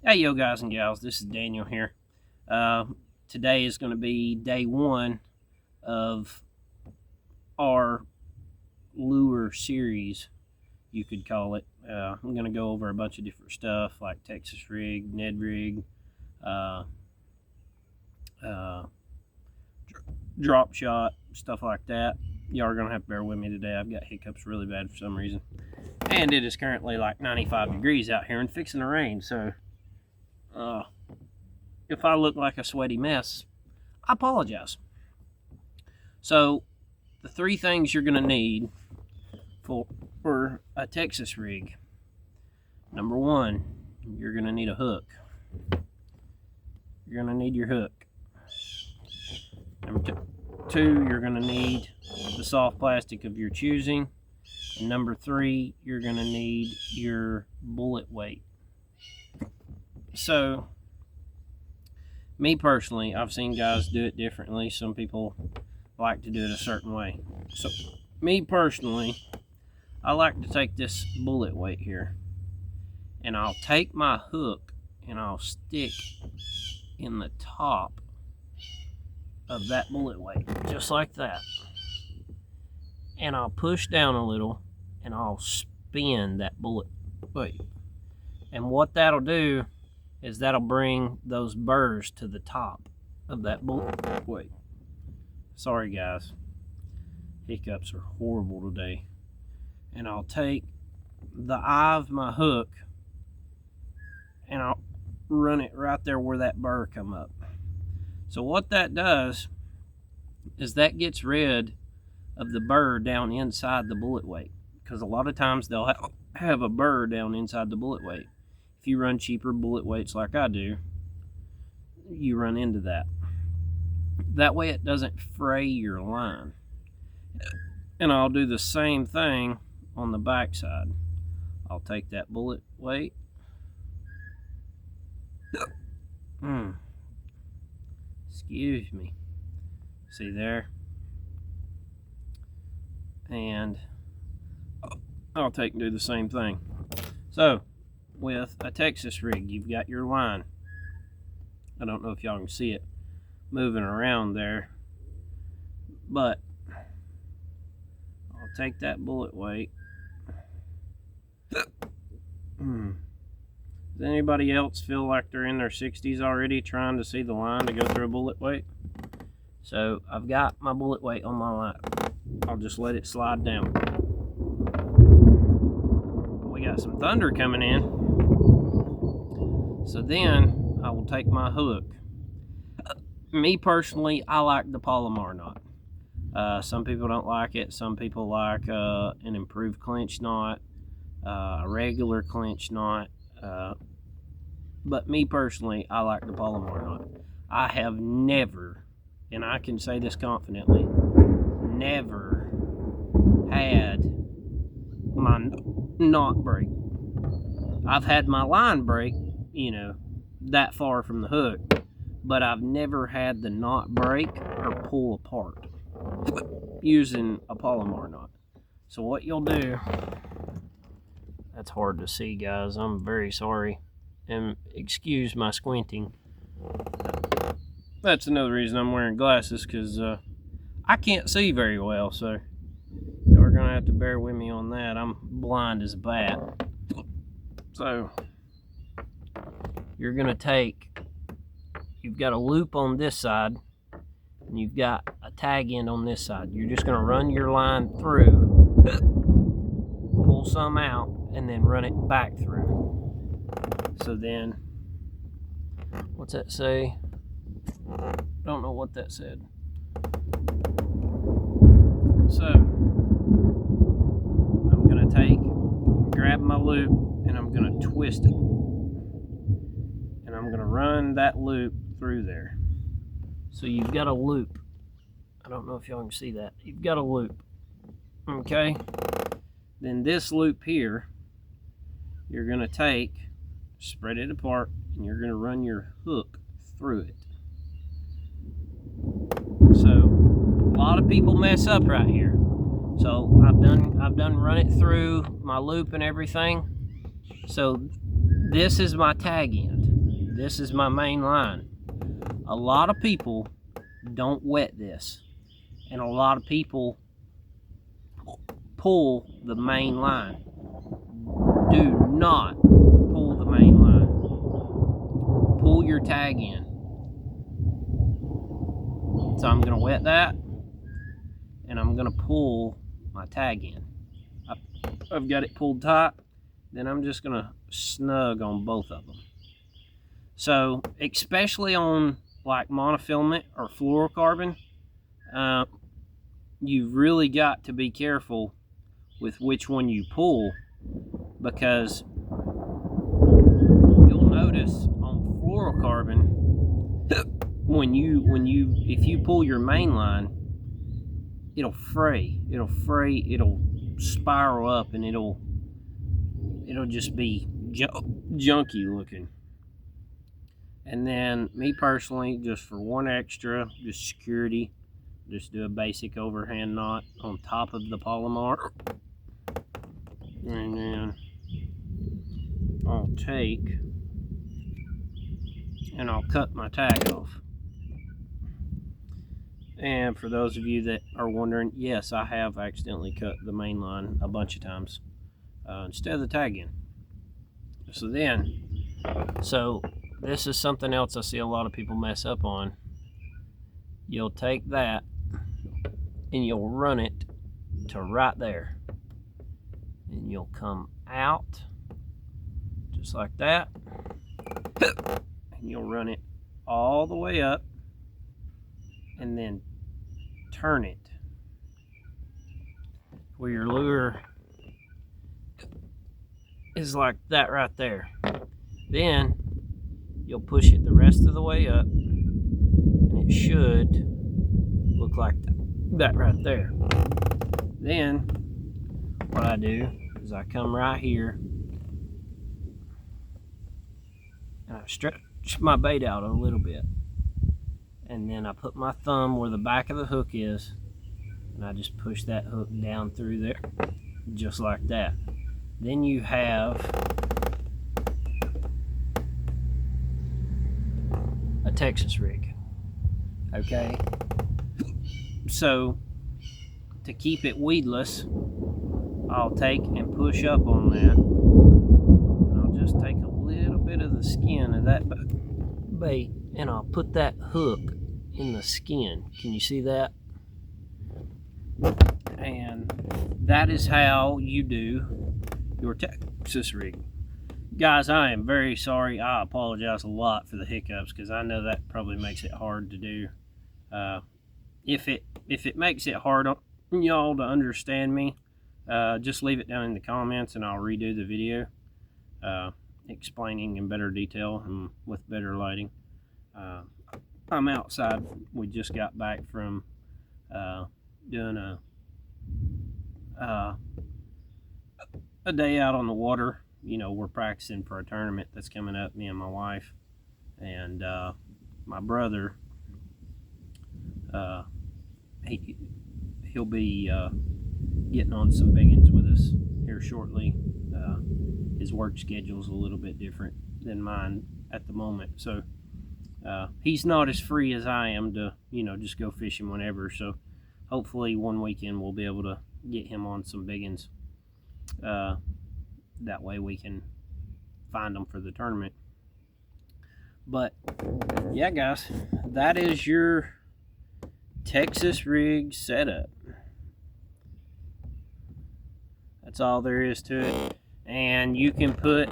Hey yo guys and gals, this is Daniel here. Today is going to be day one of our lure series, you could call it. I'm going to go over a bunch of different stuff like Texas rig, Ned rig, drop shot, stuff like that. Y'all are going to have to bear with me today. I've got hiccups really bad for some reason. And it is currently like 95 degrees out here and fixing to rain, so if I look like a sweaty mess, I apologize. So, the three things you're going to need for a Texas rig. Number one, you're going to need a hook. You're going to need your hook. Number two, you're going to need the soft plastic of your choosing. And number three, you're going to need your bullet weight. So, me personally, I've seen guys do it differently. Some people like to do it a certain way. So, me personally, I like to take this bullet weight here, and I'll take my hook and I'll stick in the top of that bullet weight, just like that. And I'll push down a little and I'll spin that bullet weight. And what that'll do is that'll bring those burrs to the top of that bullet weight. Sorry guys, hiccups are horrible today. And I'll take the eye of my hook and I'll run it right there where that burr come up. So what that does is that gets rid of the burr down inside the bullet weight, because a lot of times they'll have a burr down inside the bullet weight. If you run cheaper bullet weights like I do, you run into that. That way it doesn't fray your line. And I'll do the same thing on the back side. I'll take that bullet weight. Excuse me. See there? And I'll take and do the same thing. So, with a Texas rig, you've got your line. I don't know if y'all can see it moving around there, but I'll take that bullet weight. Does anybody else feel like they're in their 60s already trying to see the line to go through a bullet weight? So I've got my bullet weight on my line. I'll just let it slide down. We got some thunder coming in. So then I will take my hook. Me personally, I like the Palomar knot. Some people don't like it. Some people like an improved clinch knot, a regular clinch knot. But me personally, I like the Palomar knot. I have never, and I can say this confidently, never had my knot break. I've had my line break, you know, that far from the hook, but I've never had the knot break or pull apart using a Palomar knot. So what you'll do, that's hard to see guys, I'm very sorry, and excuse my squinting. That's another reason I'm wearing glasses, because I can't see very well, so you're gonna have to bear with me on that. I'm blind as a bat. So you're gonna take, you've got a loop on this side and you've got a tag end on this side. You're just gonna run your line through, pull some out, and then run it back through. So then, what's that say? Don't know what that said. So I'm gonna grab my loop and I'm gonna twist it. And I'm gonna run that loop through there. So you've got a loop. I don't know if y'all can see that. You've got a loop. Okay? Then this loop here, you're gonna take, spread it apart, and you're gonna run your hook through it. So a lot of people mess up right here. So I've done run it through my loop and everything. So this is my tag end. This is my main line. A lot of people don't wet this, and a lot of people pull the main line. Do not pull the main line. Pull your tag in. So I'm gonna wet that, and I'm gonna pull my tag in. I've got it pulled tight. Then I'm just gonna snug on both of them. So especially on like monofilament or fluorocarbon, you've really got to be careful with which one you pull, because you'll notice on fluorocarbon, if you pull your main line, it'll fray, it'll spiral up, and it'll just be junky looking. And then me personally, just for one extra, just security, just do a basic overhand knot on top of the Palomar, and then I'll take and I'll cut my tag off. And for those of you that are wondering, yes, I have accidentally cut the main line a bunch of times instead of the tag in. So this is something else I see a lot of people mess up on. You'll take that and you'll run it to right there, and you'll come out just like that, and you'll run it all the way up, and then turn it where your lure is like that right there. Then you'll push it the rest of the way up, and it should look like that right there. Then what I do is I come right here and I stretch my bait out a little bit, and then I put my thumb where the back of the hook is, and I just push that hook down through there just like that. Then you have a Texas rig. Okay, so to keep it weedless, I'll take and push up on that, and I'll just take a little bit of the skin of that bait, and I'll put that hook in the skin. Can you see that? And that is how you do your Texas rig. Guys, I am very sorry. I apologize a lot for the hiccups, because I know that probably makes it hard to do. If it makes it hard on y'all to understand me, just leave it down in the comments, and I'll redo the video explaining in better detail and with better lighting. I'm outside. We just got back from doing a day out on the water. You know, we're practicing for a tournament that's coming up, me and my wife, and my brother, he'll be getting on some biggins with us here shortly. His work schedule's a little bit different than mine at the moment, so he's not as free as I am to, you know, just go fishing whenever. So hopefully one weekend we'll be able to get him on some biggins. That way we can find them for the tournament. But yeah, guys, that is your Texas rig setup. That's all there is to it. And you can put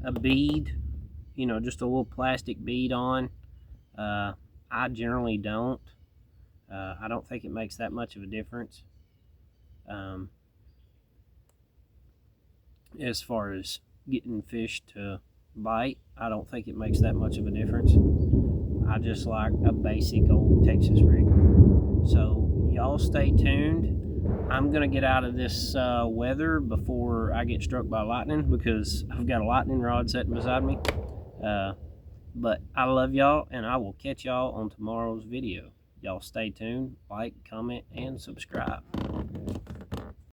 a bead, you know, just a little plastic bead on. I generally don't. I don't think it makes that much of a difference. As far as getting fish to bite, I don't think it makes that much of a difference. I just like a basic old Texas rig. So y'all stay tuned. I'm gonna get out of this weather before I get struck by lightning, because I've got a lightning rod sitting beside me. But I love y'all, and I will catch y'all on tomorrow's video. Y'all stay tuned, like, comment, and subscribe.